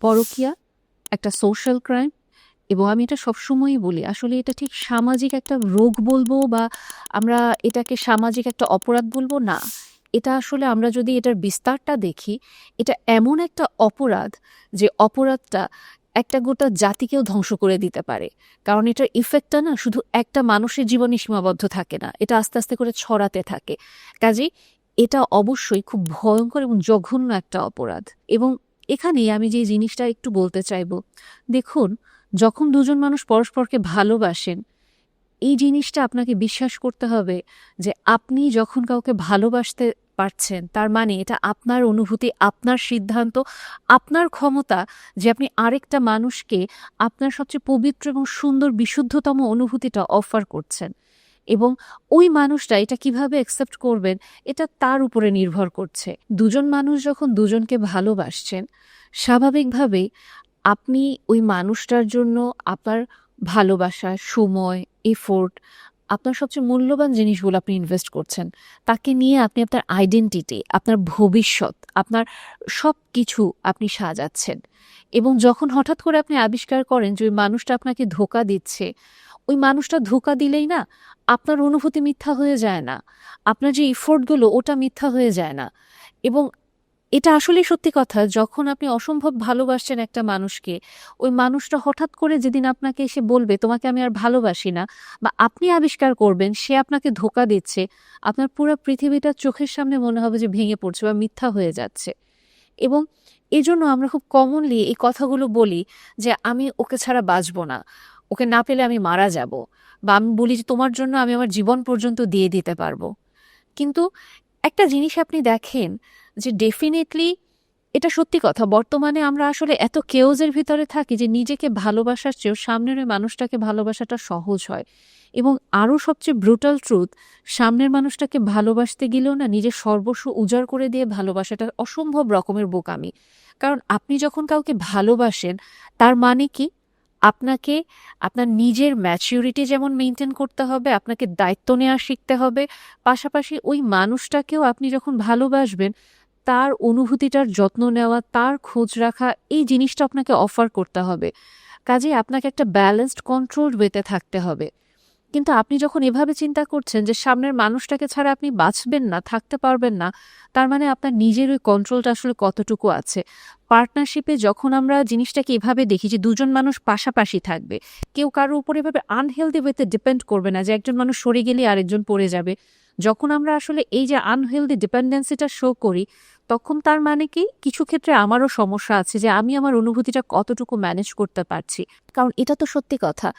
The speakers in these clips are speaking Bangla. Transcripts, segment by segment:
পরকীয়া একটা সোশ্যাল ক্রাইম এবং আমি এটা সবসময়ই বলি আসলে এটা ঠিক সামাজিক একটা রোগ বলবো বা আমরা এটাকে সামাজিক একটা অপরাধ বলবো না। এটা আসলে আমরা যদি এটার বিস্তারটা দেখি, এটা এমন একটা অপরাধ যে অপরাধটা একটা গোটা জাতিকেও ধ্বংস করে দিতে পারে। কারণ এটার ইফেক্টটা না শুধু একটা মানুষের জীবনে সীমাবদ্ধ থাকে না, এটা আস্তে আস্তে করে ছড়াতে থাকে। কাজেই এটা অবশ্যই খুব ভয়ঙ্কর এবং জঘন্য একটা অপরাধ। এবং এখানেই আমি যে জিনিসটা একটু বলতে চাইবো, দেখুন, যখন দুজন মানুষ পরস্পরকে ভালোবাসেন, এই জিনিসটা আপনাকে বিশ্বাস করতে হবে যে আপনি যখন কাউকে ভালোবাসতে পারছেন তার মানে এটা আপনার অনুভূতি, আপনার সিদ্ধান্ত, আপনার ক্ষমতা যে আপনি আরেকটা মানুষকে আপনার সবচেয়ে পবিত্র এবং সুন্দর বিশুদ্ধতম অনুভূতিটা অফার করছেন। এবং ওই মানুষটা এটা কিভাবে অ্যাকসেপ্ট করবেন এটা তার উপরে নির্ভর করছে। দুজন মানুষ যখন দুজনকে ভালোবাসছেন, স্বাভাবিকভাবেই আপনি ওই মানুষটার জন্য আপনার ভালোবাসা, সময়, এফোর্ট, আপনার সবচেয়ে মূল্যবান জিনিসগুলো আপনি ইনভেস্ট করছেন। তাকে নিয়ে আপনি আপনার আইডেন্টিটি, আপনার ভবিষ্যৎ, আপনার সব কিছু আপনি সাজাচ্ছেন। এবং যখন হঠাৎ করে আপনি আবিষ্কার করেন যে ওই মানুষটা আপনাকে ধোঁকা দিচ্ছে, ওই মানুষটা ধোঁকা দিলেই না আপনার অনুভূতি মিথ্যা হয়ে যায় না, আপনার যে এফোর্টগুলো ওটা মিথ্যা হয়ে যায় না। এবং এটা আসলেই সত্যি কথা, যখন আপনি অসম্ভব ভালোবাসছেন একটা মানুষকে, ওই মানুষটা হঠাৎ করে যেদিন আপনাকে এসে বলবে তোমাকে আমি আর ভালোবাসি না, বা আপনি আবিষ্কার করবেন সে আপনাকে ধোঁকা দিচ্ছে, আপনার পুরো পৃথিবীটা চোখের সামনে মনে হবে যে ভেঙে পড়ছে বা মিথ্যা হয়ে যাচ্ছে। এবং এজন্য আমরা খুব কমনলি এই কথাগুলো বলি যে আমি ওকে ছাড়া বাঁচবো না, ওকে না পেলে আমি মারা যাব, বা আমি বলি যে তোমার জন্য আমি আমার জীবন পর্যন্ত দিয়ে দিতে পারবো। কিন্তু একটা জিনিস আপনি দেখেন যে ডেফিনেটলি এটা সত্যি কথা, বর্তমানে আমরা আসলে এত কেওজের ভিতরে থাকি যে নিজেকে ভালোবাসার চেয়েও সামনের ওই মানুষটাকে ভালোবাসাটা সহজ হয়। এবং আরও সবচেয়ে ব্রুটাল ট্রুথ, সামনের মানুষটাকে ভালোবাসতে গেলেও না নিজের সর্বস্ব উজাড় করে দিয়ে ভালোবাসাটা অসম্ভব রকমের বোকামি। কারণ আপনি যখন কাউকে ভালোবাসেন তার মানে কি, আপনাকে আপনার নিজের ম্যাচিউরিটি যেমন মেনটেন করতে হবে, আপনাকে দায়িত্ব নেওয়া শিখতে হবে, পাশাপাশি ওই মানুষটাকেও আপনি যখন ভালোবাসবেন তার অনুভূতিটার যত্ন নেওয়া, তার খোঁজ রাখা, এই জিনিসটা আপনাকে অফার করতে হবে। কাজেই আপনাকে একটা ব্যালেন্সড কন্ট্রোল ওয়েতে থাকতে হবে। কিন্তু আপনি যখন এভাবে চিন্তা করছেন যে সামনের মানুষটাকে ছাড়া আপনি বাঁচবেন না, থাকতে পারবেন না, তার মানে আপনার নিজের ওই কন্ট্রোলটা আসলে কতটুকু আছে। পার্টনারশিপে যখন আমরা জিনিসটাকে এভাবে দেখি যে দুজন মানুষ পাশাপাশি থাকবে, কেউ কারোর উপর এভাবে আনহেলদি ওয়েতে ডিপেন্ড করবে না যে একজন মানুষ সরে গেলে আরেকজন পড়ে যাবে। যখন আমরা আসলে এই যে আনহেলদি ডিপেন্ডেন্সিটা শো করি, তখন তার মানে কি কিছু ক্ষেত্রে আমারও সমস্যা আছে যে আমি আমার অনুভূতিটা কতটুকু ম্যানেজ করতে পারছি। কারণ এটা তো সত্যি কথা,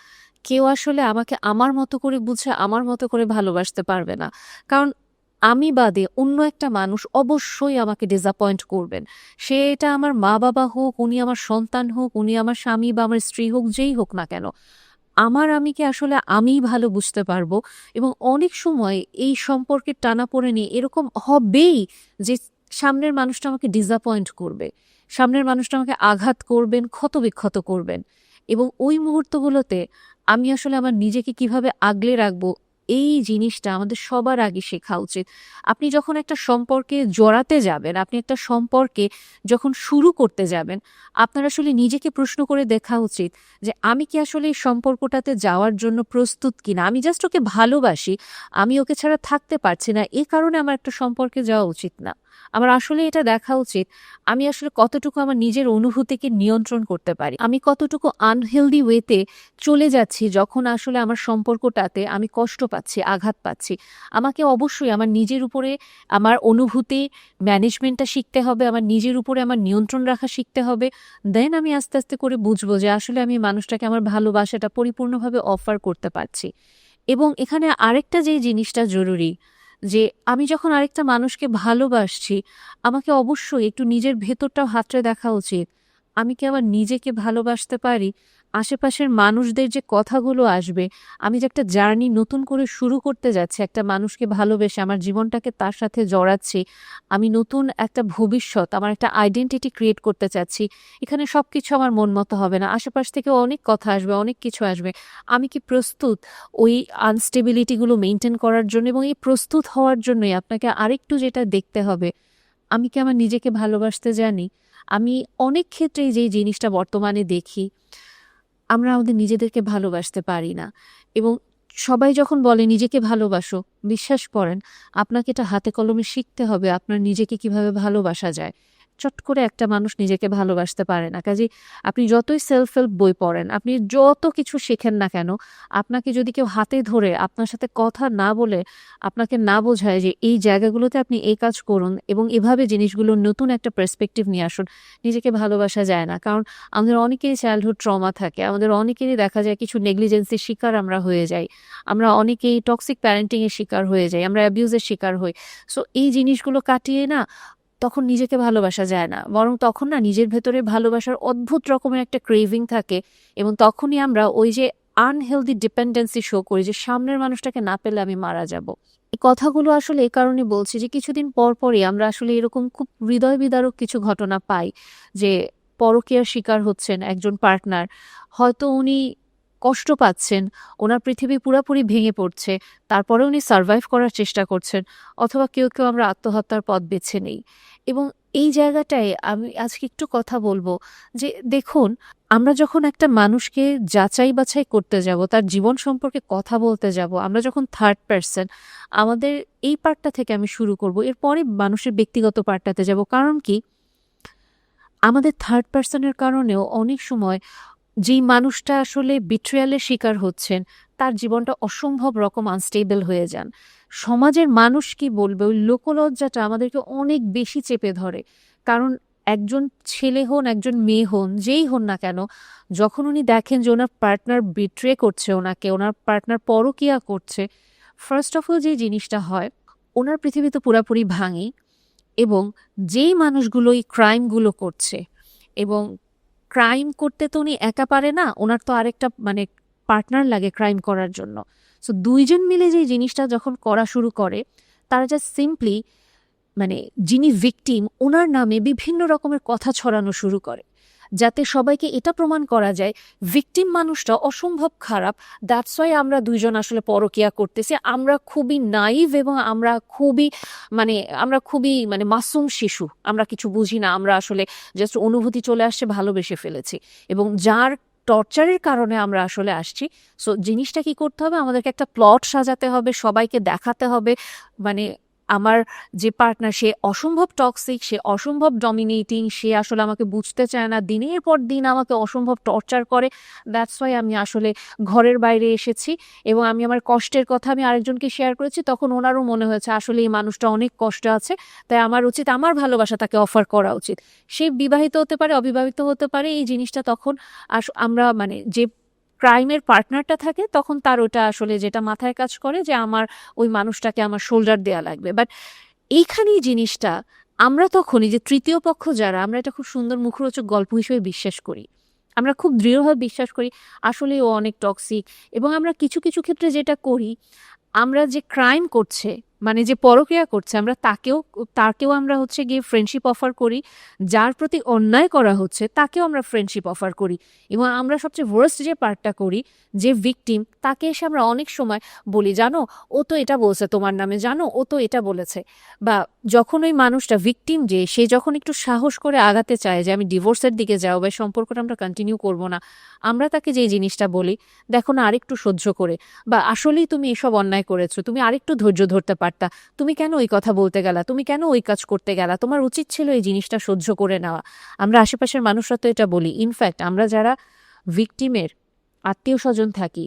কেউ আসলে আমাকে আমার মতো করে বুঝে আমার মতো করে ভালোবাসতে পারবে না। কারণ আমি বাদে অন্য একটা মানুষ অবশ্যই আমাকে ডিসঅ্যাপয়েন্ট করবেন। সে এটা আমার মা বাবা হোক, উনি আমার সন্তান হোক, উনি আমার স্বামী বা আমার স্ত্রী হোক, যেই হোক না কেন, আমার আমিকে আসলে আমিই ভালো বুঝতে পারবো। এবং অনেক সময় এই সম্পর্কের টানাপোড়েনে এরকম হবেই যে সামনের মানুষটা আমাকে ডিসঅ্যাপয়েন্ট করবে, সামনের মানুষটা আমাকে আঘাত করবেন, ক্ষতবিক্ষত করবেন। এবং ওই মুহূর্তগুলোতে আমি আসলে আমার নিজেকে কিভাবে আগলে রাখবো, এই জিনিসটা আমাদের সবার আগে শেখা উচিত। আপনি যখন একটা সম্পর্কে জড়াতে যাবেন, আপনি একটা সম্পর্কে যখন শুরু করতে যাবেন, আপনার আসলে নিজেকে প্রশ্ন করে দেখা উচিত যে আমি কি আসলে এই সম্পর্কটাতে যাওয়ার জন্য প্রস্তুত কিনা। আমি জাস্ট ওকে ভালোবাসি, আমি ওকে ছাড়া থাকতে পারছি না, এ কারণে আমার একটা সম্পর্কে যাওয়া উচিত না। আমার আসলে এটা দেখা উচিত আমি আসলে কতটুকু আমার নিজের অনুভূতিকে নিয়ন্ত্রণ করতে পারি, আমি কতটুকু আনহেলদি ওয়েতে চলে যাচ্ছি যখন আসলে আমার সম্পর্কটাতে আমি কষ্ট পাচ্ছি, আঘাত পাচ্ছি। আমাকে অবশ্যই আমার নিজের উপরে আমার অনুভূতি ম্যানেজমেন্টটা শিখতে হবে, আমার নিজের উপরে আমার নিয়ন্ত্রণ রাখা শিখতে হবে। দেন আমি আস্তে আস্তে করে বুঝবো যে আসলে আমি মানুষটাকে আমার ভালোবাসাটা পরিপূর্ণভাবে অফার করতে পারছি। এবং এখানে আরেকটা যে জিনিসটা জরুরি, যে আমি যখন আরেকটা মানুষকে ভালোবাসছি, আমাকে অবশ্যই একটু নিজের ভেতরটাও হাতড়ে দেখা উচিত। আমি কি আমার নিজেকে ভালোবাসতে পারি? আশেপাশের মানুষদের যে কথাগুলো আসবে, আমি যে একটা জার্নি নতুন করে শুরু করতে যাচ্ছি, একটা মানুষকে ভালোবেসে আমার জীবনটাকে তার সাথে জড়াচ্ছি, আমি নতুন একটা ভবিষ্যৎ, আমার একটা আইডেন্টিটি ক্রিয়েট করতে চাচ্ছি, এখানে সবকিছু আমার মন মতো হবে না, আশেপাশ থেকে অনেক কথা আসবে, অনেক কিছু আসবে। আমি কি প্রস্তুত ওই আনস্টেবিলিটিগুলো মেনটেন করার জন্য? এবং এই প্রস্তুত হওয়ার জন্যই আপনাকে আরেকটু যেটা দেখতে হবে, আমি কি আমার নিজেকে ভালোবাসতে জানি? আমি অনেক ক্ষেত্রেই যেই জিনিসটা বর্তমানে দেখি, আমরা আমাদের নিজেদেরকে ভালোবাসতে পারি না। এবং সবাই যখন বলে নিজেকে ভালোবাসো, বিশ্বাস করেন আপনাকে এটা হাতে কলমে শিখতে হবে আপনার নিজেকে কিভাবে ভালোবাসা যায়। চট করে একটা মানুষ নিজেকে ভালোবাসতে পারে না। কাজেই আপনি যতই সেলফ হেল্প বই পড়েন, আপনি যত কিছু শেখেন না কেন, আপনাকে যদি কেউ হাতে ধরে আপনার সাথে কথা না বলে আপনাকে না বোঝায় যে এই জায়গাগুলোতে আপনি এই কাজ করুন এবং এভাবে জিনিসগুলোর নতুন একটা পার্সপেক্টিভ নিয়ে আসুন, নিজেকে ভালোবাসা যায় না। কারণ আমাদের অনেকেরই চাইল্ডহুড ট্রমা থাকে, আমাদের অনেকেরই দেখা যায় কিছু নেগলিজেন্সির শিকার আমরা হয়ে যাই, আমরা অনেকেই টক্সিক প্যারেন্টিং এর শিকার হয়ে যাই, আমরা অ্যাবিউজের শিকার হই। সো এই জিনিসগুলো কাটিয়ে না তখন নিজেকে ভালোবাসা যায় না, বরং তখন না নিজের ভেতরে ভালোবাসার অদ্ভুত রকমের একটা ক্রেভিং থাকে এবং তখনই আমরা ওই যে আনহেলদি ডিপেন্ডেন্সি শো করি যে সামনের মানুষটাকে না পেলে আমি মারা যাব। এই কথাগুলো আসলে এই কারণে বলছি যে কিছুদিন পর পরই আমরা আসলে এরকম খুব হৃদয় বিদারক কিছু ঘটনা পাই যে পরকীয়ার শিকার হচ্ছেন একজন পার্টনার, হয়তো উনি কষ্ট পাচ্ছেন, ওনার পৃথিবী পুরাপুরি ভেঙে পড়ছে, তারপরে উনি সার্ভাইভ করার চেষ্টা করছেন, অথবা কেউ কেউ আমরা আত্মহত্যার পথ বেছে নেই। এবং এই জায়গাটায় আমি আজকে একটু কথা বলবো যে দেখুন, আমরা যখন একটা মানুষকে যাচাই বাছাই করতে যাব, তার জীবন সম্পর্কে কথা বলতে যাব, আমরা যখন থার্ড পার্সন, আমাদের এই পার্টটা থেকে আমি শুরু করব, এরপরে মানুষের ব্যক্তিগত পার্টটাতে যাব। কারণ কি, আমাদের থার্ড পার্সনের কারণেও অনেক সময় যেই মানুষটা আসলে বিট্রিয়ালের শিকার হচ্ছেন তার জীবনটা অসম্ভব রকম আনস্টেবল হয়ে যান। সমাজের মানুষ কি বলবে, ওই লোকলজ্জাটা আমাদেরকে অনেক বেশি চেপে ধরে। কারণ একজন ছেলে হন, একজন মেয়ে হন, যেই হন না কেন, যখন উনি দেখেন যে ওনার পার্টনার বিট্রে করছে ওনাকে, ওনার পার্টনার পরকীয়া করছে, ফার্স্ট অফ অল যে জিনিসটা হয়, ওনার পৃথিবী তো পুরাপুরি ভাঙি। এবং যেই মানুষগুলো এই ক্রাইমগুলো করছে, এবং ক্রাইম করতে তো উনি একা পারে না, ওনার তো আরেকটা মানে পার্টনার লাগে ক্রাইম করার জন্য। সো দুইজন মিলে যে জিনিসটা যখন করা শুরু করে, তারা জাস্ট সিম্পলি মানে যিনি ভিকটিম ওনার নামে বিভিন্ন রকমের কথা ছড়ানো শুরু করে, যাতে সবাইকে এটা প্রমাণ করা যায় ভিকটিম মানুষটা অসম্ভব খারাপ, দ্যাটস ওয়াই আমরা দুইজন আসলে পরকীয়া করতেছি, আমরা খুবই নাইভ এবং আমরা খুবই মাসুম শিশু, আমরা কিছু বুঝি না, আমরা আসলে জাস্ট অনুভূতি চলে আসছে, ভালোবেসে ফেলেছি, এবং যার টর্চারের কারণে আমরা আসলে আসছি। সো জিনিসটা কি করতে হবে, আমাদেরকে একটা প্লট সাজাতে হবে, সবাইকে দেখাতে হবে মানে আমার যে পার্টনার সে অসম্ভব টক্সিক, সে অসম্ভব ডমিনেটিং, সে আসলে আমাকে বুঝতে চায় না, দিনের পর দিন আমাকে অসম্ভব টর্চার করে। দ্যাটস ওয়াই আমি আসলে ঘরের বাইরে এসেছি এবং আমি আমার কষ্টের কথা আমি আরেকজনকে শেয়ার করেছি, তখন ওনারও মনে হয়েছে আসলে এই মানুষটা অনেক কষ্টে আছে, তাই আমার উচিত আমার ভালোবাসা তাকে অফার করা উচিত। সে বিবাহিত হতে পারে, অবিবাহিত হতে পারে, এই জিনিসটা তখন আমরা যে ক্রাইমের পার্টনারটা থাকে তখন তার ওটা আসলে যেটা মাথায় কাজ করে যে আমার ওই মানুষটাকে আমার শোল্ডার দেয়া লাগবে। বাট এইখানেই জিনিসটা, আমরা তখনই যে তৃতীয় পক্ষ যারা, আমরা এটা খুব সুন্দর মুখরোচক গল্প হিসেবে বিশ্বাস করি, আমরা খুব দৃঢ়ভাবে বিশ্বাস করি আসলে ও অনেক টক্সিক। এবং আমরা কিছু কিছু ক্ষেত্রে যেটা করি, আমরা যে ক্রাইম করছে যে পরক্রিয়া করছে, আমরা তাকেও আমরা হচ্ছে গিয়ে ফ্রেন্ডশিপ অফার করি, যার প্রতি অন্যায় করা হচ্ছে তাকেও আমরা ফ্রেন্ডশিপ অফার করি। এবং আমরা সবচেয়ে ওয়ার্স্ট যে পার্টটা করি, যে ভিকটিম, তাকে এসে আমরা অনেক সময় বলি, জানো ও তো এটা বলছে তোমার নামে, জানো ও তো এটা বলেছে। বা যখন ওই মানুষটা ভিকটিম, যে সে যখন একটু সাহস করে আগাতে চায় যে আমি ডিভোর্সের দিকে যাও বা সম্পর্কটা আমরা কন্টিনিউ করব না, আমরা তাকে যে জিনিসটা বলি, দেখো না আরেকটু সহ্য করে, বা আসলেই তুমি এসব অন্যায় করেছো, তুমি আরেকটু ধৈর্য ধরতে পারতা, তুমি কেন ওই কথা বলতে গেলা, তুমি কেন ওই কাজ করতে গেলা, তোমার উচিত ছিল এই জিনিসটা সহ্য করে নেওয়া। আমরা আশেপাশের মানুষরা তো এটা বলি। ইনফ্যাক্ট আমরা যারা ভিকটিমের আত্মীয় স্বজন থাকি,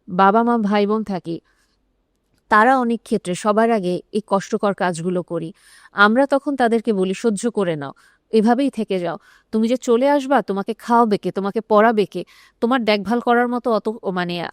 বাবা মা ভাই বোন থাকি, তারা অনেক ক্ষেত্রে সবার আগে এই কষ্টকর কাজগুলো করি। আমরা তখন তাদেরকে বলি সহ্য করে নাও, এভাবেই থেকে যাও, তুমি যে চলে আসবা, তোমাকে খাওয়াবে কে, তোমাকে পড়াবে কে, তোমার দেখভাল করার মতো অত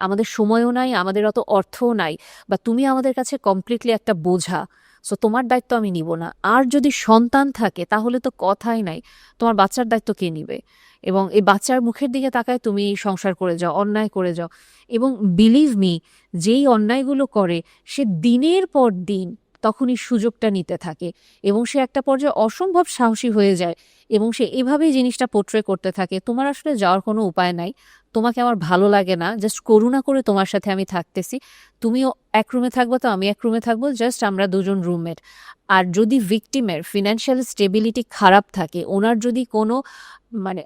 আমাদের সময়ও নাই, আমাদের অত অর্থও নাই, বা তুমি আমাদের কাছে কমপ্লিটলি একটা বোঝা। সো তোমার দায়িত্ব আমি নিব না। আর যদি সন্তান থাকে তাহলে তো কথাই নাই, তোমার বাচ্চার দায়িত্ব কে নিবে? এবং এই বাচ্চার মুখের দিকে তাকায় তুমি সংসার করে যাও, অন্যায় করে যাও। এবং বিলিভ মি, যেই অন্যায়গুলো করে সে দিনের পর দিন তখনই সুযোগটা নিতে থাকে এবং সে একটা পর্যায়ে অসম্ভব সাহসী হয়ে যায় এবং সে এভাবেই জিনিসটা পোট্রে করতে থাকে, তোমার আসলে যাওয়ার কোনো উপায় নাই, তোমাকে আমার ভালো লাগে না, জাস্ট করুণা করে তোমার সাথে আমি থাকতেছি, তুমিও এক রুমে থাকবো তো আমি এক রুমে থাকবো, জাস্ট আমরা দুজন রুমমেট। আর যদি ভিকটিমের ফিনান্সিয়াল স্টেবিলিটি খারাপ থাকে, ওনার যদি কোনো মানে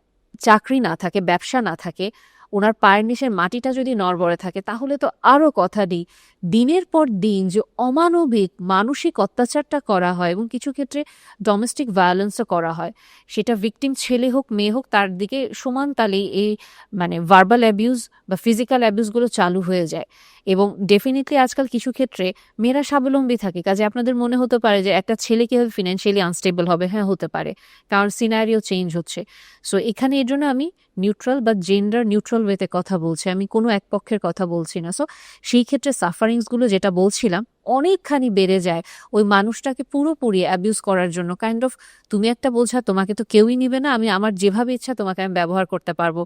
চাকরি না থাকে, ব্যবসা না থাকে, ওনার পায়ের নিচের মাটিটা যদি নড়বড়ে থাকে, তাহলে তো আরও কথা নেই। দিনের পর দিন যে অমানবিক মানসিক অত্যাচারটা করা হয় এবং কিছু ক্ষেত্রে ডোমেস্টিক ভায়োলেন্সও করা হয়, সেটা ভিকটিম ছেলে হোক মেয়ে হোক, তার দিকে সমান তালেই এই ভার্বাল অ্যাবিউজ বা ফিজিক্যাল অ্যাবিউজগুলো চালু হয়ে যায়। এবং ডেফিনেটলি আজকাল কিছু ক্ষেত্রে মেয়েরা স্বাবলম্বী থাকে, কাজে আপনাদের মনে হতে পারে যে একটা ছেলে কীভাবে ফিনান্সিয়ালি আনস্টেবল হবে, হ্যাঁ হতে পারে, কারণ সিনারিও চেঞ্জ হচ্ছে। সো এখানে এর জন্য আমি নিউট্রাল বা জেন্ডার নিউট্রাল ওয়েতে কথা বলছি, আমি কোনো এক পক্ষের কথা বলছি না। সো সেই ক্ষেত্রে সাফারিংসগুলো যেটা বলছিলাম অনেকখানি বেড়ে যায় ওই মানুষটাকে পুরোপুরি অ্যাবিউজ করার জন্য, কাইন্ড অফ তুমি একটা বোঝা, তোমাকে তো কেউই নিবে না, আমি আমার যেভাবে ইচ্ছা তোমাকে আমি ব্যবহার করতে পারবো,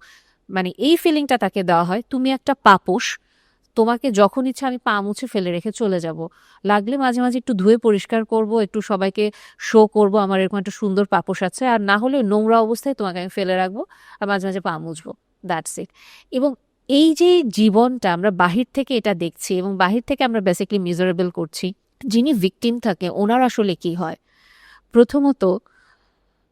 এই ফিলিংটা তাকে দেওয়া হয়, তুমি একটা পাপোশ, তোমাকে যখন ইচ্ছা আমি পা মুছে ফেলে রেখে চলে যাব, লাগলে মাঝে মাঝে একটু ধুয়ে পরিষ্কার করব, একটু সবাইকে শো করব আমার এরকম একটা সুন্দর পাপোশ আছে, আর না হলে নোংরা অবস্থায় তোমাকে আমি ফেলে রাখবো আর মাঝে মাঝে পা মুছবো, দ্যাটস ইট। এবং এই যে জীবনটা আমরা বাহির থেকে এটা দেখছি এবং বাহির থেকে আমরা বেসিক্যালি মিজারেবল করছি, যিনি ভিকটিম থাকে ওনার আসলে কি হয়, প্রথমত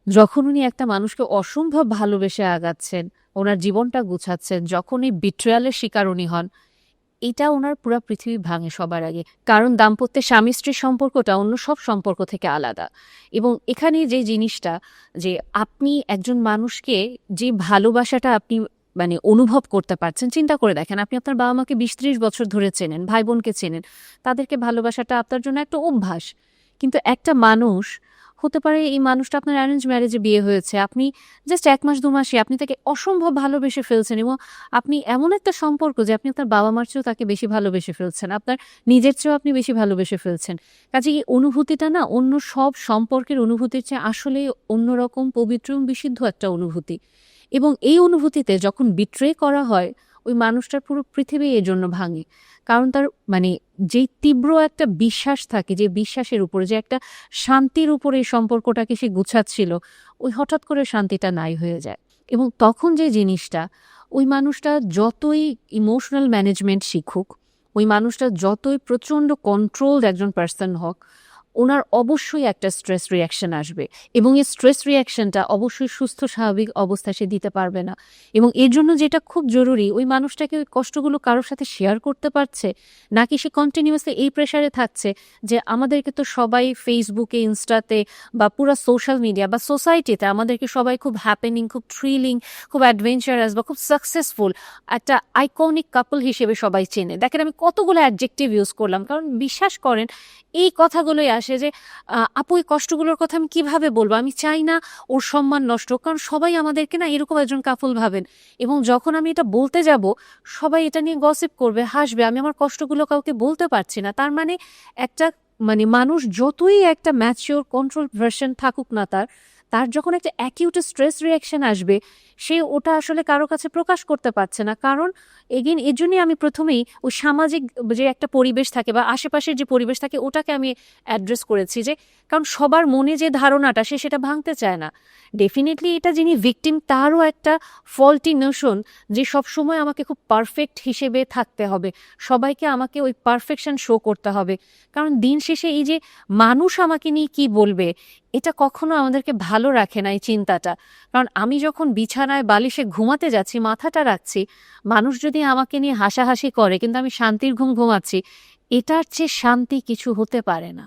যখন উনি একটা মানুষকে অসম্ভব ভালোবেসে আগাচ্ছেন, ওনার জীবনটা গুছাচ্ছেন, যখন এই বিট্রিয়ালের শিকার উনি হন, এটা ওনার পুরো পৃথিবী ভাঙে সবার আগে। কারণ দাম্পত্যের স্বামী স্ত্রীর সম্পর্কটা অন্য সব সম্পর্ক থেকে আলাদা। এবং এখানে যে জিনিসটা, যে আপনি একজন মানুষকে যে ভালোবাসাটা আপনি অনুভব করতে পারছেন, চিন্তা করে দেখেন, আপনি আপনার বাবা মাকে 20-30 বছর ধরে চেনেন, ভাই বোনকে চেনেন, তাদেরকে ভালোবাসাটা আপনার জন্য একটা অভ্যাস। কিন্তু একটা মানুষ হতে পারে, এই মানুষটা আপনার অ্যারেঞ্জ ম্যারেজে বিয়ে হয়েছে, আপনি জাস্ট 1 মাস 2 মাসে আপনি তাকে অসম্ভব ভালোবেসে ফেলছেন এবং আপনি এমন একটা সম্পর্ক যে আপনি আপনার বাবা মার চেয়েও তাকে বেশি ভালোবেসে ফেলছেন, আপনার নিজের চেয়েও আপনি বেশি ভালোবেসে ফেলছেন। কাজে এই অনুভূতিটা না অন্য সব সম্পর্কের অনুভূতির চেয়ে আসলে অন্যরকম পবিত্র এবং বিশুদ্ধ একটা অনুভূতি। এবং এই অনুভূতিতে যখন বিট্রে করা হয়, ওই মানুষটার পুরো পৃথিবী এর জন্য ভাঙে। কারণ তার যেই তীব্র একটা বিশ্বাস থাকে, যে বিশ্বাসের উপরে, যে একটা শান্তির উপরে এই সম্পর্কটাকে সে গুছাচ্ছিল, ওই হঠাৎ করে শান্তিটা নাই হয়ে যায়। এবং তখন যে জিনিসটা, ওই মানুষটা যতই ইমোশনাল ম্যানেজমেন্ট শিখুক, ওই মানুষটা যতই প্রচণ্ড কন্ট্রোলড একজন পার্সন হোক, ওনার অবশ্যই একটা স্ট্রেস রিয়াকশন আসবে এবং এই স্ট্রেস রিয়াকশনটা অবশ্যই সুস্থ স্বাভাবিক অবস্থায় সে দিতে পারবে না। এবং এর জন্য যেটা খুব জরুরি, ওই মানুষটাকে ওই কষ্টগুলো কারোর সাথে শেয়ার করতে পারছে, নাকি সে কন্টিনিউয়াসলি এই প্রেশারে থাকছে যে আমাদেরকে তো সবাই ফেসবুকে, ইনস্টাতে বা পুরো সোশ্যাল মিডিয়া বা সোসাইটিতে আমাদেরকে সবাই খুব হ্যাপেনিং, খুব থ্রিলিং, খুব অ্যাডভেঞ্চারাস বা খুব সাকসেসফুল একটা আইকনিক কাপল হিসেবে সবাই চেনে। দেখেন আমি কতগুলো অ্যাডজেক্টিভ ইউজ করলাম, কারণ বিশ্বাস করেন এই কথাগুলোই আসে যে আপু এই কষ্টগুলোর কথা আমি কিভাবে বলবো, আমি চাই না ওর সম্মান নষ্ট হোক, কারণ সবাই আমাদেরকে না এরকম একজন কাপল ভাবেন। এবং যখন আমি এটা বলতে যাব, সবাই এটা নিয়ে গসিপ করবে, হাসবে, আমি আমার কষ্টগুলো কাউকে বলতে পারছি না। তার একটা মানুষ যতই একটা ম্যাচিওর কন্ট্রোল ভার্সন থাকুক না, তার তার যখন একটা অ্যাকিউট স্ট্রেস রিয়াকশন আসবে, সে ওটা আসলে কারো কাছে প্রকাশ করতে পারছে না। কারণ এগেন এর জন্যই আমি প্রথমেই ওই সামাজিক যে একটা পরিবেশ থাকে বা আশেপাশের যে পরিবেশ থাকে, ওটাকে আমি অ্যাড্রেস করেছি, যে কারণ সবার মনে যে ধারণাটা, সে সেটা ভাঙতে চায় না। ডেফিনেটলি এটা যিনি ভিকটিম, তারও একটা ফল্টি নোশন যে সবসময় আমাকে খুব পারফেক্ট হিসেবে থাকতে হবে, সবাইকে আমাকে ওই পারফেকশন শো করতে হবে। কারণ দিন শেষে এই যে মানুষ আমাকে নিয়ে কি বলবে, এটা কখনো আমাদেরকে ভালো রাখে না, এই চিন্তাটা। কারণ আমি যখন বিছানায় বালিশে ঘুমাতে যাচ্ছি, মাথাটা রাখছি, মানুষ যদি আমাকে নিয়ে হাসাহাসি করে কিন্তু আমি শান্তির ঘুম ঘুমাচ্ছি, এটার চেয়ে শান্তি কিছু হতে পারে না।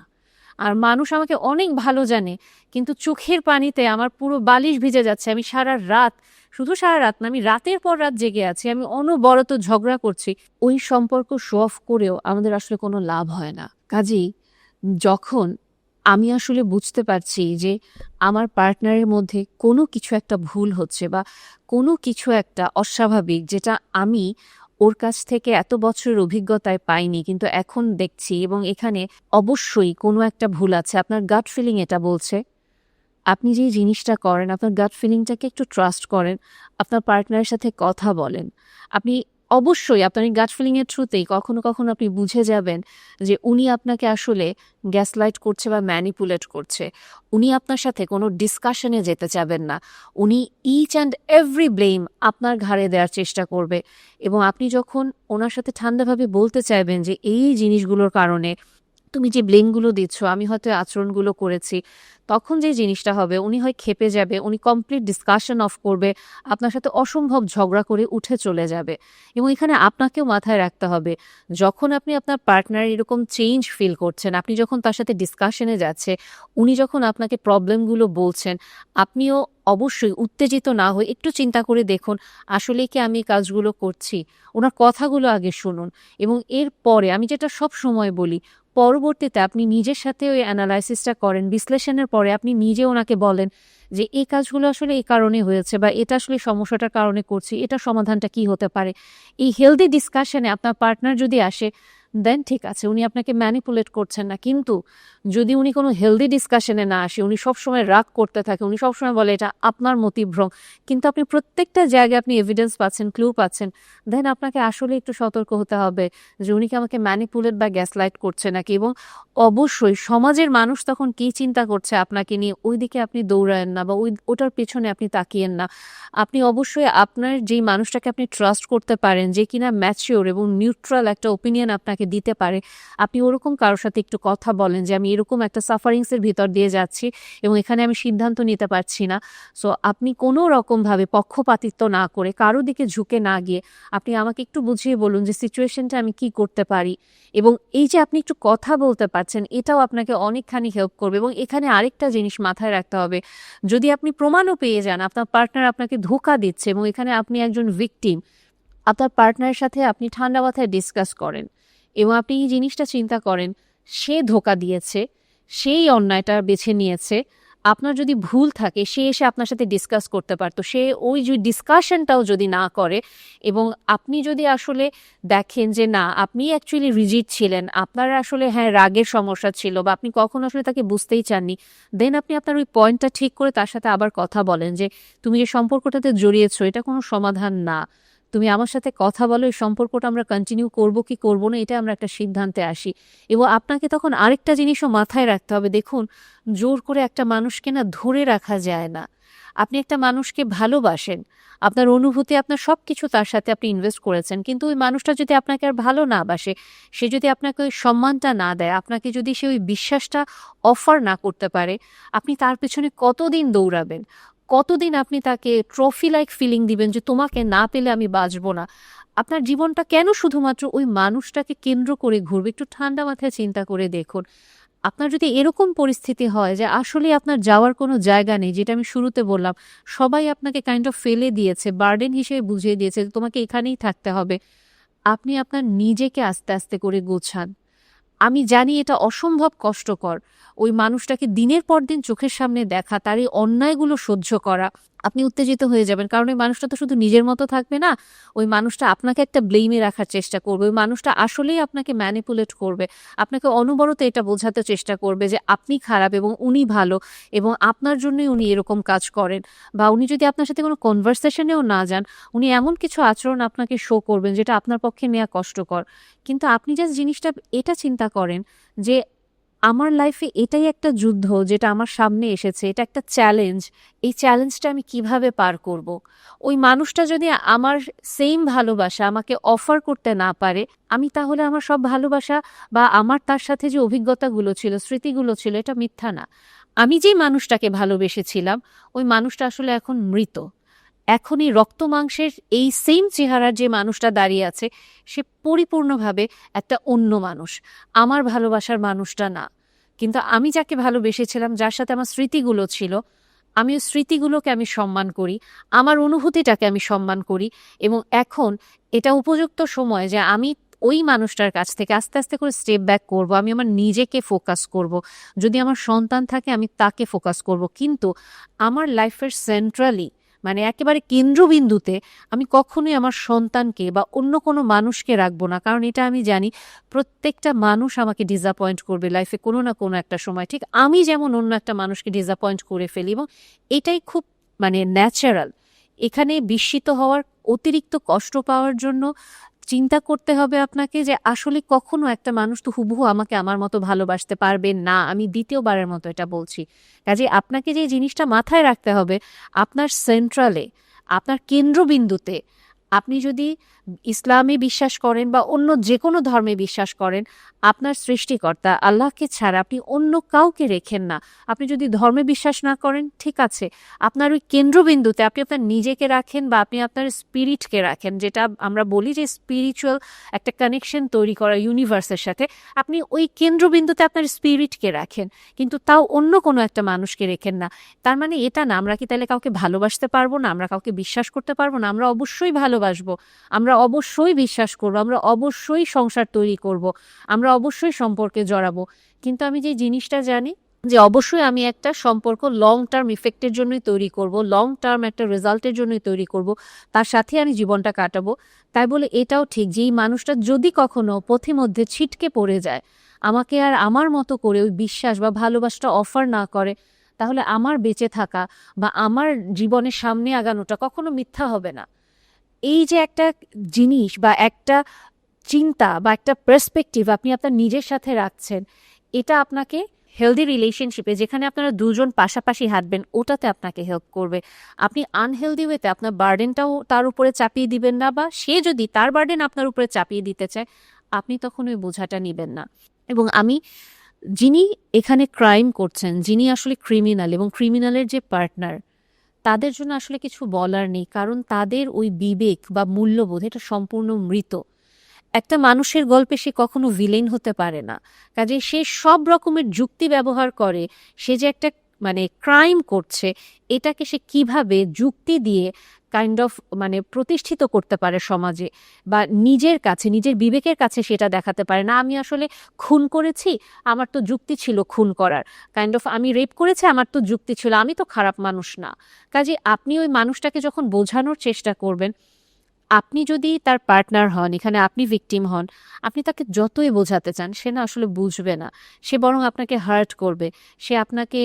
আর মানুষ আমাকে অনেক ভালো জানে, কিন্তু চোখের পানিতে আমার পুরো বালিশ ভিজে যাচ্ছে, আমি সারা রাত, শুধু সারা রাত না, আমি রাতের পর রাত জেগে আছি, আমি অনবরত ঝগড়া করছি, ওই সম্পর্ক শো অফ করেও আমাদের আসলে কোনো লাভ হয় না। কাজেই যখন আমি আসলে বুঝতে পারছি যে আমার পার্টনারের মধ্যে কোনো কিছু একটা ভুল হচ্ছে বা কোনো কিছু একটা অস্বাভাবিক, যেটা আমি ওর কাছ থেকে এত বছরের অভিজ্ঞতায় পাইনি, কিন্তু এখন দেখছি, এবং এখানে অবশ্যই কোনো একটা ভুল আছে, আপনার গাট ফিলিং এটা বলছে। আপনি যে জিনিসটা করেন, আপনার গাট ফিলিংটাকে একটু ট্রাস্ট করেন, আপনার পার্টনারের সাথে কথা বলেন। আপনি অবশ্যই আপনার এই গাট ফিলিং এর থ্রুতেই কখনো কখনো আপনি বুঝে যাবেন যে উনি আপনাকে আসলে গ্যাসলাইট করছে বা ম্যানিপুলেট করছে। উনি আপনার সাথে কোনো ডিসকাশনে যেতে চাবেন না। উনি ইচ অ্যান্ড এভরি ব্লেম আপনার ঘাড়ে দেওয়ার চেষ্টা করবে, এবং আপনি যখন ওনার সাথে ঠান্ডাভাবে বলতে চাইবেন যে এই জিনিসগুলোর কারণে তুমি যে ব্লেমগুলো দিচ্ছ, আমি হয়তো এই আচরণগুলো করেছি, তখন যে জিনিসটা হবে, উনি হয় ক্ষেপে যাবে, উনি কমপ্লিট ডিসকাশন অফ করবে, আপনার সাথে অসম্ভব ঝগড়া করে উঠে চলে যাবে। এবং এখানে আপনাকেও মাথায় রাখতে হবে, যখন আপনি আপনার পার্টনার এরকম চেঞ্জ ফিল করছেন, আপনি যখন তার সাথে ডিসকাশনে যাচ্ছে, উনি যখন আপনাকে প্রবলেমগুলো বলছেন, আপনিও অবশ্যই উত্তেজিত না হয়ে একটু চিন্তা করে দেখুন, আসলে কি আমি এই কাজগুলো করছি? ওনার কথাগুলো আগে শুনুন, এবং এরপরে আমি যেটা সব সময় বলি, পরবর্তীতে আপনি নিজের সাথে ওই অ্যানালাইসিসটা করেন, বিশ্লেষণের পরে আপনি নিজে ওনাকে বলেন যে এই কাজগুলো আসলে এই কারণে হয়েছে, বা এটা আসলে সমস্যাটার কারণে করছি, এটা সমাধানটা কি হতে পারে। এই হেলদি ডিসকাশনে আপনার পার্টনার যদি আসে, দেন ঠিক আছে, উনি আপনাকে ম্যানিপুলেট করছেন না। কিন্তু যদি উনি কোনো হেলদি ডিসকাশনে না আসে, উনি সবসময় রাগ করতে থাকে, উনি সবসময় বলে এটা আপনার মতিভ্রম, কিন্তু আপনি প্রত্যেকটা জায়গায় আপনি এভিডেন্স পাচ্ছেন, ক্লু পাচ্ছেন, দেন আপনাকে আসলে একটু সতর্ক হতে হবে যে উনি কি আমাকে ম্যানিপুলেট বা গ্যাসলাইট করছে নাকি। এবং অবশ্যই সমাজের মানুষ তখন কি চিন্তা করছে আপনাকে নিয়ে, ওই দিকে আপনি দৌড়ায়েন না, বা ওটার পেছনে আপনি তাকিয়েন না। আপনি অবশ্যই আপনার যেই মানুষটাকে আপনি ট্রাস্ট করতে পারেন, যে কিনা ম্যাচিওর এবং নিউট্রাল একটা ওপিনিয়ন আপনাকে দিতে পারে, আপনি ওরকম কারোর সাথে একটু কথা বলেন যে আমি এরকম একটা সাফারিংসের ভিতর দিয়ে যাচ্ছি এবং এখানে আমি সিদ্ধান্ত নিতে পারছি না। সো আপনি কোনো রকমভাবে পক্ষপাতিত্ব না করে, কারো দিকে ঝুঁকে না গিয়ে, আপনি আমাকে একটু বুঝিয়ে বলুন যে সিচুয়েশনটা আমি কি করতে পারি। এবং এই যে আপনি একটু কথা বলতে পারছেন, এটাও আপনাকে অনেকখানি হেল্প করবে। এবং এখানে আরেকটা জিনিস মাথায় রাখতে হবে, যদি আপনি প্রমাণও পেয়ে যান আপনার পার্টনার আপনাকে ধোঁকা দিচ্ছে, এবং এখানে আপনি একজন ভিকটিম, আপনার পার্টনারের সাথে আপনি ঠান্ডা মাথায় ডিসকাস করেন এবং আপনি এই জিনিসটা চিন্তা করেন, সে ধোঁকা দিয়েছে, সেই অন্যায়টা বেছে নিয়েছে, আপনার যদি ভুল থাকে সে এসে আপনার সাথে ডিসকাস করতে পারতো, সে ওই যে ডিসকাশনটাও যদি না করে, এবং আপনি যদি আসলে দেখেন যে না, আপনি অ্যাকচুয়ালি রিজিড ছিলেন, আপনার আসলে হ্যাঁ রাগের সমস্যা ছিল, বা আপনি কখনো আসলে তাকে বুঝতেই চাননি, দেন আপনি আপনার ওই পয়েন্টটা ঠিক করে তার সাথে আবার কথা বলেন যে তুমি যে সম্পর্কটাতে জড়িয়েছো এটা কোনো সমাধান না, তুমি আমার সাথে কথা বলো, এই সম্পর্কটা আমরা কন্টিনিউ করব কি করব না, এটা আমরা একটা সিদ্ধান্তে আসি। এবং আপনাকে তখন আরেকটা জিনিসও মাথায় রাখতে হবে, দেখুন, জোর করে একটা মানুষকে না ধরে রাখা যায় না। আপনি একটা মানুষকে ভালোবাসেন, আপনার অনুভূতি, আপনার সব কিছু তার সাথে আপনি ইনভেস্ট করেছেন, কিন্তু ওই মানুষটা যদি আপনাকে আর ভালো না বাসে, সে যদি আপনাকে ওই সম্মানটা না দেয়, আপনাকে যদি সে ওই বিশ্বাসটা অফার না করতে পারে, আপনি তার পেছনে কতদিন দৌড়াবেন, কতদিন আপনি তাকে ট্রফি লাইক ফিলিং দিবেন যে তোমাকে না পেলে আমি বাঁচবো না। আপনার জীবনটা কেন শুধুমাত্র ওই মানুষটাকে কেন্দ্র করে ঘুরবে? একটু ঠান্ডা মাথায় চিন্তা করে দেখুন। আপনার যদি এরকম পরিস্থিতি হয় যে আসলে আপনার যাওয়ার কোনো জায়গা নেই, যেটা আমি শুরুতে বললাম, সবাই আপনাকে কাইন্ড অফ ফেলে দিয়েছে, বার্ডেন হিসেবে বুঝিয়ে দিয়েছে যে তোমাকে এখানেই থাকতে হবে, আপনি আপনার নিজেকে আস্তে আস্তে করে গোছান। আমি জানি এটা অসম্ভব কষ্টকর, ওই মানুষটাকে দিনের পর দিন চোখের সামনে দেখা, তার এই অন্যায়গুলো সহ্য করা, আপনি উত্তেজিত হয়ে যাবেন, কারণ ওই মানুষটা তো শুধু নিজের মতো থাকবে না, ওই মানুষটা আপনাকে একটা ব্লেমে রাখার চেষ্টা করবে, ওই মানুষটা আসলেই আপনাকে ম্যানিপুলেট করবে, আপনাকে অনবরত এটা বোঝাতে চেষ্টা করবে যে আপনি খারাপ এবং উনি ভালো, এবং আপনার জন্যই উনি এরকম কাজ করেন। বা উনি যদি আপনার সাথে কোনো কনভারসেশনেও না যান, উনি এমন কিছু আচরণ আপনাকে শো করবেন যেটা আপনার পক্ষে নেওয়া কষ্টকর। কিন্তু আপনি জাস্ট জিনিসটা এটা চিন্তা করেন যে আমার লাইফে এটাই একটা যুদ্ধ যেটা আমার সামনে এসেছে, এটা একটা চ্যালেঞ্জ, এই চ্যালেঞ্জটা আমি কিভাবে পার করব। ওই মানুষটা যদি আমার সেম ভালোবাসা আমাকে অফার করতে না পারে, আমি তাহলে আমার সব ভালোবাসা বা আমার তার সাথে যে অভিজ্ঞতাগুলো ছিল, স্মৃতিগুলো ছিল, এটা মিথ্যা না। আমি যেই মানুষটাকে ভালোবেসেছিলাম, ওই মানুষটা আসলে এখন মৃত। এখন এই রক্ত মাংসের এই সেম চেহারার যে মানুষটা দাঁড়িয়ে আছে, সে পরিপূর্ণভাবে একটা অন্য মানুষ, আমার ভালোবাসার মানুষটা না। কিন্তু আমি যাকে ভালোবেসেছিলাম, যার সাথে আমার স্মৃতিগুলো ছিল, আমি ওই স্মৃতিগুলোকে আমি সম্মান করি, আমার অনুভূতিটাকে আমি সম্মান করি। এবং এখন এটা উপযুক্ত সময় যে আমি ওই মানুষটার কাছ থেকে আস্তে আস্তে করে স্টেপ ব্যাক করব, আমি আমার নিজেকে ফোকাস করব, যদি আমার সন্তান থাকে আমি তাকে ফোকাস করব, কিন্তু আমার লাইফের সেন্ট্রালি, মানে একেবারে কেন্দ্রবিন্দুতে আমি কখনোই আমার সন্তানকে বা অন্য কোনো মানুষকে রাখবো না, কারণ এটা আমি জানি প্রত্যেকটা মানুষ আমাকে ডিসঅ্যাপয়েন্ট করবে লাইফে কোনো না কোনো একটা সময়, ঠিক আমি যেমন অন্য একটা মানুষকে ডিসঅ্যাপয়েন্ট করে ফেলি, এবং এটাই খুব মানে ন্যাচারাল। এখানে বিস্মিত হওয়ার অতিরিক্ত কষ্ট পাওয়ার জন্য চিন্তা করতে হবে আপনাকে যে আসলে কখনো একটা মানুষ তো হুবহু আমাকে আমার মতো ভালোবাসতে পারবে না। আমি দ্বিতীয়বারের মতো এটা বলছি। কাজে আপনাকে যে জিনিসটা মাথায় রাখতে হবে, আপনার সেন্ট্রালে, আপনার কেন্দ্রবিন্দুতে, আপনি যদি ইসলামে বিশ্বাস করেন বা অন্য যে কোনো ধর্মে বিশ্বাস করেন, আপনার সৃষ্টিকর্তা আল্লাহকে ছাড়া আপনি অন্য কাউকে রেখেন না। আপনি যদি ধর্মে বিশ্বাস না করেন, ঠিক আছে, আপনার ওই কেন্দ্রবিন্দুতে আপনি আপনার নিজেকে রাখেন বা আপনি আপনার স্পিরিটকে রাখেন, যেটা আমরা বলি যে স্পিরিচুয়াল একটা কানেকশন তৈরি করা ইউনিভার্সের সাথে। আপনি ওই কেন্দ্রবিন্দুতে আপনার স্পিরিটকে রাখেন, কিন্তু তাও অন্য কোনো একটা মানুষকে রেখেন না। তার মানে এটা না আমরা কি তাহলে কাউকে ভালোবাসতে পারবো না, আমরা কাউকে বিশ্বাস করতে পারবো না? আমরা অবশ্যই ভালোবাসবো, আমরা অবশ্যই বিশ্বাস করবো, আমরা অবশ্যই সংসার তৈরি করব, আমরা অবশ্যই সম্পর্কে জড়াবো। কিন্তু আমি যে জিনিসটা জানি যে অবশ্যই আমি একটা সম্পর্ক লং টার্ম ইফেক্টের জন্যই তৈরি করব, লং টার্ম একটা রেজাল্টের জন্যই তৈরি করব, তার সাথে আমি জীবনটা কাটাবো। তাই বলে এটাও ঠিক যে এই মানুষটা যদি কখনো পথিমধ্যে ছিটকে পড়ে যায়, আমাকে আর আমার মতো করে ওই বিশ্বাস বা ভালোবাসাটা অফার না করে, তাহলে আমার বেঁচে থাকা বা আমার জীবনের সামনে আগানোটা কখনো মিথ্যা হবে না। এই যে একটা জিনিস বা একটা চিন্তা বা একটা পার্সপেক্টিভ আপনি আপনার নিজের সাথে রাখছেন, এটা আপনাকে হেলদি রিলেশনশিপে, যেখানে আপনারা দুজন পাশাপাশি হাঁটবেন, ওটাতে আপনাকে হেল্প করবে। আপনি আনহেলদি ওয়েতে আপনার বার্ডেনটাও তার উপরে চাপিয়ে দিবেন না, বা সে যদি তার বার্ডেন আপনার উপরে চাপিয়ে দিতে চায়, আপনি তখন ওই বোঝাটা নিবেন না। এবং আমি, যিনি এখানে ক্রাইম করছেন, যিনি আসলে ক্রিমিনাল এবং ক্রিমিনালের যে পার্টনার, তাদের জন্য আসলে কিছু বলার নেই, কারণ তাদের ওই বিবেক বা মূল্যবোধ এটা সম্পূর্ণ মৃত। একটা মানুষের গল্পে সে কখনো ভিলেন হতে পারে না। কাজে সে সব রকমের যুক্তি ব্যবহার করে, সে যে একটা মানে ক্রাইম করছে, এটাকে সে কিভাবে যুক্তি দিয়ে কাইন্ড অফ মানে প্রতিষ্ঠিত করতে পারে সমাজে, বা নিজের কাছে, নিজের বিবেকের কাছে সেটা দেখাতে পারে না। আমি আসলে খুন করেছি, আমার তো যুক্তি ছিল খুন করার, কাইন্ড অফ আমি রেপ করেছি, আমার তো যুক্তি ছিল, আমি তো খারাপ মানুষ না। কাজে আপনি ওই মানুষটাকে যখন বোঝানোর চেষ্টা করবেন, আপনি যদি তার পার্টনার হন, এখানে আপনি ভিকটিম হন, আপনি তাকে যতই বোঝাতে চান, সে না আসলে বুঝবে না। সে বরং আপনাকে হার্ট করবে, সে আপনাকে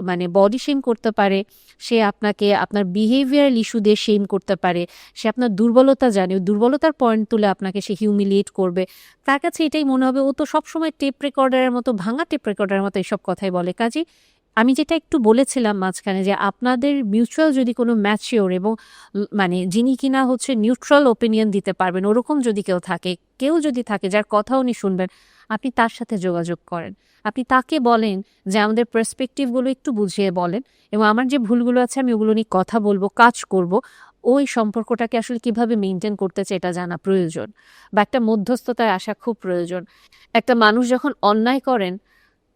মানে বডি শেম করতে পারে, সে আপনাকে আপনার বিহেভিয়ারাল ইস্যু দিয়ে শেম করতে পারে, সে আপনার দুর্বলতা জানে, ওই দুর্বলতার পয়েন্ট তুলে আপনাকে সে হিউমিলিয়েট করবে। তার কাছে এটাই মনে হবে ও তো সবসময় টেপ রেকর্ডারের মতো, ভাঙা টেপ রেকর্ডারের মতো এইসব কথাই বলে। কাজে আমি যেটা একটু বলেছিলাম মাঝখানে, যে আপনাদের মিউচুয়াল যদি কোনো ম্যাচিওর এবং মানে যিনি কিনা হচ্ছে নিউট্রাল ওপিনিয়ন দিতে পারবেন, ওরকম যদি কেউ থাকে, কেউ যদি থাকে যার কথা উনি শুনবেন, আপনি তার সাথে যোগাযোগ করেন। আপনি তাকে বলেন যে আমাদের পার্সপেক্টিভগুলো একটু বুঝিয়ে বলেন, এবং আমার যে ভুলগুলো আছে আমি ওগুলো নিয়ে কথা বলবো, কাজ করব। ওই সম্পর্কটাকে আসলে কিভাবে মেনটেন করতে চাই এটা জানা প্রয়োজন, বা একটা মধ্যস্থতায় আসা খুব প্রয়োজন। একটা মানুষ যখন অন্যায় করেন,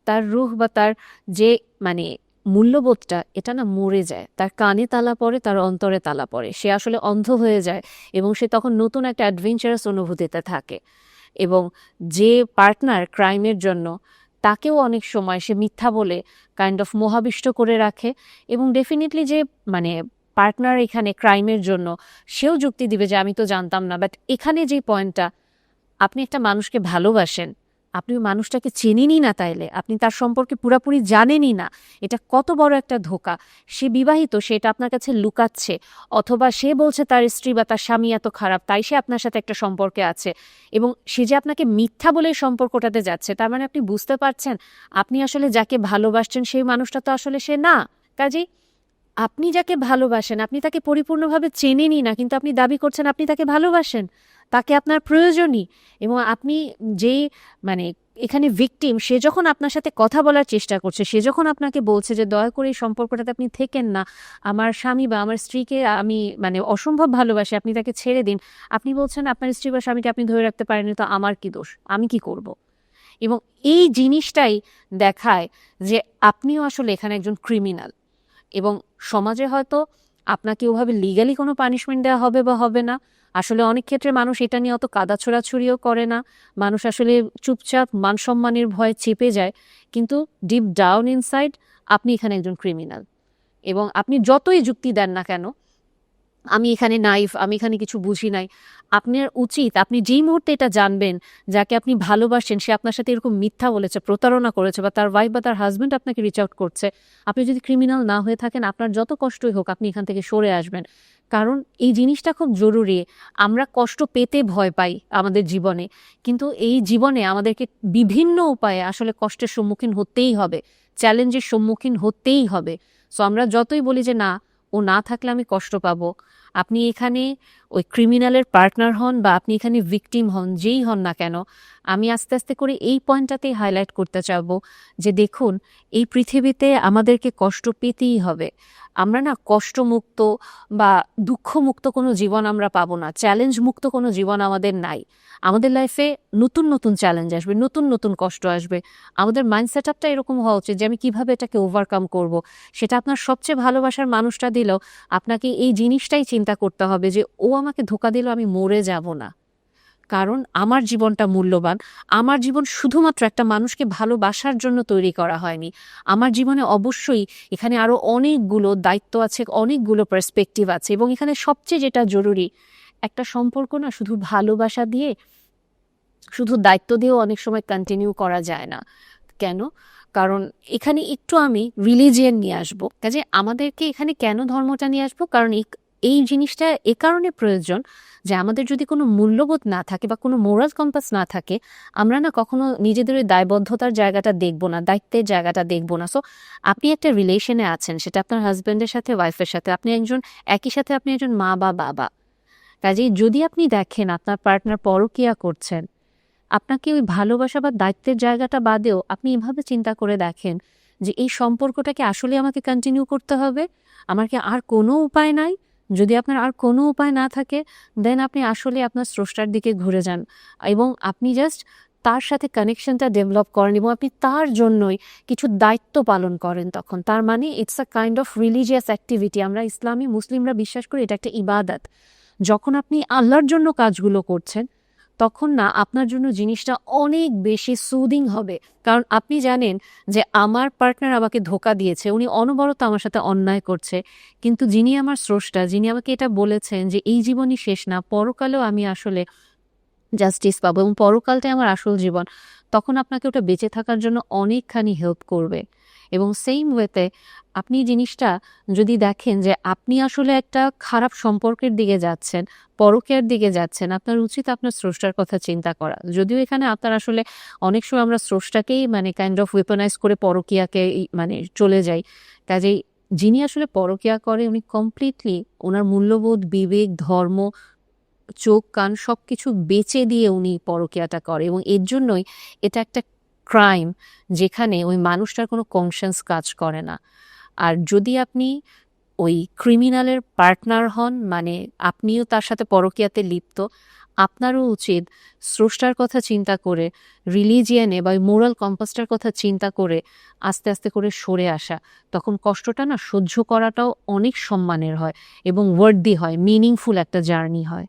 তার রুহ বা তার যে মানে মূল্যবোধটা, এটা না মরে যায়, তার কানে তালা পড়ে, তার অন্তরে তালা পড়ে, সে আসলে অন্ধ হয়ে যায়, এবং সে তখন নতুন একটা অ্যাডভেঞ্চারাস অনুভূতিতে থাকে। এবং যে পার্টনার ক্রাইমের জন্য, তাকেও অনেক সময় সে মিথ্যা বলে কাইন্ড অফ মোহাবিষ্ট করে রাখে, এবং ডেফিনেটলি যে মানে পার্টনার এখানে ক্রাইমের জন্য, সেও যুক্তি দিবে যে আমি তো জানতাম না। বাট এখানে যে পয়েন্টটা, আপনি একটা মানুষকে ভালোবাসেন, আপনি ওই মানুষটাকে চেনেনই না, তাইলে আপনি তার সম্পর্কে পুরাপুরি জানেনই না, এটা কত বড় একটা ধোঁকা। সে বিবাহিত, সেটা আপনার কাছে লুকাচ্ছে, অথবা সে বলছে তার স্ত্রী বা তার স্বামী এত খারাপ, তাই সে আপনার সাথে একটা সম্পর্কে আছে, এবং সে যে আপনাকে মিথ্যা বলে সম্পর্কটাতে যাচ্ছে, তার মানে আপনি বুঝতে পারছেন আপনি আসলে যাকে ভালোবাসছেন সেই মানুষটা তো আসলে সে না। কাজেই আপনি যাকে ভালোবাসেন, আপনি তাকে পরিপূর্ণভাবে চেনেনই না, কিন্তু আপনি দাবি করছেন আপনি তাকে ভালোবাসেন, তাকে আপনার প্রয়োজনই। এবং আপনি যে মানে এখানে ভিকটিম, সে যখন আপনার সাথে কথা বলার চেষ্টা করছে, সে যখন আপনাকে বলছে যে দয়া করে এই সম্পর্কটাতে আপনি থেকেন না, আমার স্বামী বা আমার স্ত্রীকে আমি মানে অসম্ভব ভালোবাসি, আপনি তাকে ছেড়ে দিন, আপনি বলছেন আপনার স্ত্রী বা স্বামীকে আপনি ধরে রাখতে পারেননি, তো আমার কি দোষ, আমি কি করব? এবং এই জিনিসটাই দেখায় যে আপনিও আসলে এখানে একজন ক্রিমিনাল, এবং সমাজে হয়তো আপনাকে ওভাবে লিগ্যালি কোনো পানিশমেন্ট দেওয়া হবে বা হবে না। আসলে অনেক ক্ষেত্রে মানুষ এটা নিয়ে অত কাদা ছোড়াছুড়িও করে না, মানুষ আসলে চুপচাপ মান সম্মানের ভয়ে চেপে যায়, কিন্তু ডিপ ডাউন ইনসাইড আপনি এখানে একজন ক্রিমিনাল। এবং আপনি যতই যুক্তি দেন না কেন, আমি এখানে নাইফ, আমি এখানে কিছু বুঝি নাই। আপনার উচিত আপনি যেই মুহূর্তে এটা জানবেন যাকে আপনি ভালোবাসেন সে আপনার সাথে এরকম মিথ্যা বলেছে, প্রতারণা করেছে বা তার ওয়াইফ বা তার হাজব্যান্ড আপনাকে রিচ আউট করছে, আপনি যদি ক্রিমিনাল না হয়ে থাকেন আপনার যত কষ্টই হোক আপনি এখান থেকে সরে আসবেন। কারণ এই জিনিসটা খুব জরুরি। আমরা কষ্ট পেতে ভয় পাই আমাদের জীবনে, কিন্তু এই জীবনে আমাদেরকে বিভিন্ন উপায়ে আসলে কষ্টের সম্মুখীন হতেই হবে, চ্যালেঞ্জের সম্মুখীন হতেই হবে। সো আমরা যতই বলি যে না, ও না থাকলে আমি কষ্ট পাবো, আপনি এখানে ওই ক্রিমিনালের পার্টনার হন বা আপনি এখানে ভিকটিম হন, যেই হন না কেন, আমি আস্তে আস্তে করে এই পয়েন্টটাতেই হাইলাইট করতে চাইবো যে দেখুন, এই পৃথিবীতে আমাদেরকে কষ্ট পেতেই হবে। আমরা না কষ্টমুক্ত বা দুঃখমুক্ত কোনো জীবন আমরা পাবো না, চ্যালেঞ্জ মুক্ত কোনো জীবন আমাদের নাই। আমাদের লাইফে নতুন নতুন চ্যালেঞ্জ আসবে, নতুন নতুন কষ্ট আসবে। আমাদের মাইন্ড সেট আপটা এরকম হওয়া উচিত যে আমি কিভাবে এটাকে ওভারকাম করব। সেটা আপনার সবচেয়ে ভালোবাসার মানুষটা দিলেও আপনাকে এই জিনিসটাই চিন্তা করতে হবে যে ও আমাকে ধোঁকা দিল, আমি মরে যাব না। কারণ আমার জীবনটা মূল্যবান। আমার জীবন শুধুমাত্র একটা মানুষকে ভালোবাসার জন্য তৈরি করা হয়নি। আমার জীবনে অবশ্যই এখানে আরো অনেকগুলো দায়িত্ব আছে, অনেকগুলো পার্সপেক্টিভ আছে, এবং এখানে সবচেয়ে যেটা জরুরি, একটা সম্পর্ক না শুধু ভালোবাসা দিয়ে, শুধু দায়িত্ব দিয়েও অনেক সময় কন্টিনিউ করা যায় না। কেন? কারণ এখানে একটু আমি রিলিজিয়ান নিয়ে আসবো। কাজে আমাদেরকে এখানে কেন ধর্মটা নিয়ে আসবো? কারণ এই জিনিসটা এ কারণে প্রয়োজন যে আমাদের যদি কোনো মূল্যবোধ না থাকে বা কোনো মোরাল কম্পাস না থাকে, আমরা না কখনো নিজেদের ওই দায়বদ্ধতার জায়গাটা দেখবো না, দায়িত্বের জায়গাটা দেখবো না। সো আপনি একটা রিলেশনে আছেন, সেটা আপনার হাজব্যান্ডের সাথে, ওয়াইফের সাথে, আপনি একজন একই সাথে আপনি একজন মা বা বাবা। কাজেই যদি আপনি দেখেন আপনার পার্টনার পরকীয়া করছেন, আপনাকে ওই ভালোবাসা বা দায়িত্বের জায়গাটা বাদেও আপনি এভাবে চিন্তা করে দেখেন যে এই সম্পর্কটাকে আসলে আমাকে কন্টিনিউ করতে হবে, আমার কি আর কোনো উপায় নাই? যদি আপনার আর কোনো উপায় না থাকে, দেন আপনি আসলে আপনার স্রষ্টার দিকে ঘুরে যান এবং আপনি জাস্ট তার সাথে কানেকশনটা ডেভেলপ করেন এবং আপনি তার জন্যই কিছু দায়িত্ব পালন করেন। তখন তার মানে it's a kind of religious activity. আমরা ইসলামী মুসলিমরা বিশ্বাস করি এটা একটা ইবাদত। যখন আপনি আল্লাহর জন্য কাজগুলো করছেন, তখন না আপনার জন্য জিনিসটা অনেক বেশি সুদিং হবে। কারণ আপনি জানেন যে আমার পার্টনার আমাকে ধোঁকা দিয়েছে, উনি অনবরত আমার সাথে অন্যায় করছে, কিন্তু যিনি আমার স্রষ্টা, যিনি আমাকে এটা বলেছেন যে এই জীবনই শেষ না, পরকালেও আমি আসলে জাস্টিস পাবো এবং পরকালটাই আমার আসল জীবন, তখন আপনাকে ওটা বেঁচে থাকার জন্য অনেকখানি হেল্প করবে। এবং সেম ওয়েতে আপনি জিনিসটা যদি দেখেন যে আপনি আসলে একটা খারাপ সম্পর্কের দিকে যাচ্ছেন, পরকীয়ার দিকে যাচ্ছেন, আপনার উচিত আপনার স্রষ্টার কথা চিন্তা করা। যদিও এখানে আপনার আসলে অনেক সময় আমরা স্রষ্টাকেই মানে কাইন্ড অফ ওয়েপনাইজ করে পরকীয়াকে মানে চলে যাই। কাজেই যিনি আসলে পরকীয়া করে উনি কমপ্লিটলি ওনার মূল্যবোধ, বিবেক, ধর্ম, চোখ, কান সবকিছু বেচে দিয়ে উনি পরকীয়াটা করে এবং এর জন্যই এটা একটা ক্রাইম, যেখানে ওই মানুষটার কোনো কনসিয়েন্স কাজ করে না। আর যদি আপনি ওই ক্রিমিনালের পার্টনার হন, মানে আপনিও তার সাথে পরকীয়াতে লিপ্ত, আপনারও উচিত স্রষ্টার কথা চিন্তা করে, রিলিজিয়ানে বা ওই মোরাল কম্পাসটার কথা চিন্তা করে আস্তে আস্তে করে সরে আসা। তখন কষ্টটা না সহ্য করাটাও অনেক সম্মানের হয় এবং ওয়ার্দি হয়, মিনিংফুল একটা জার্নি হয়।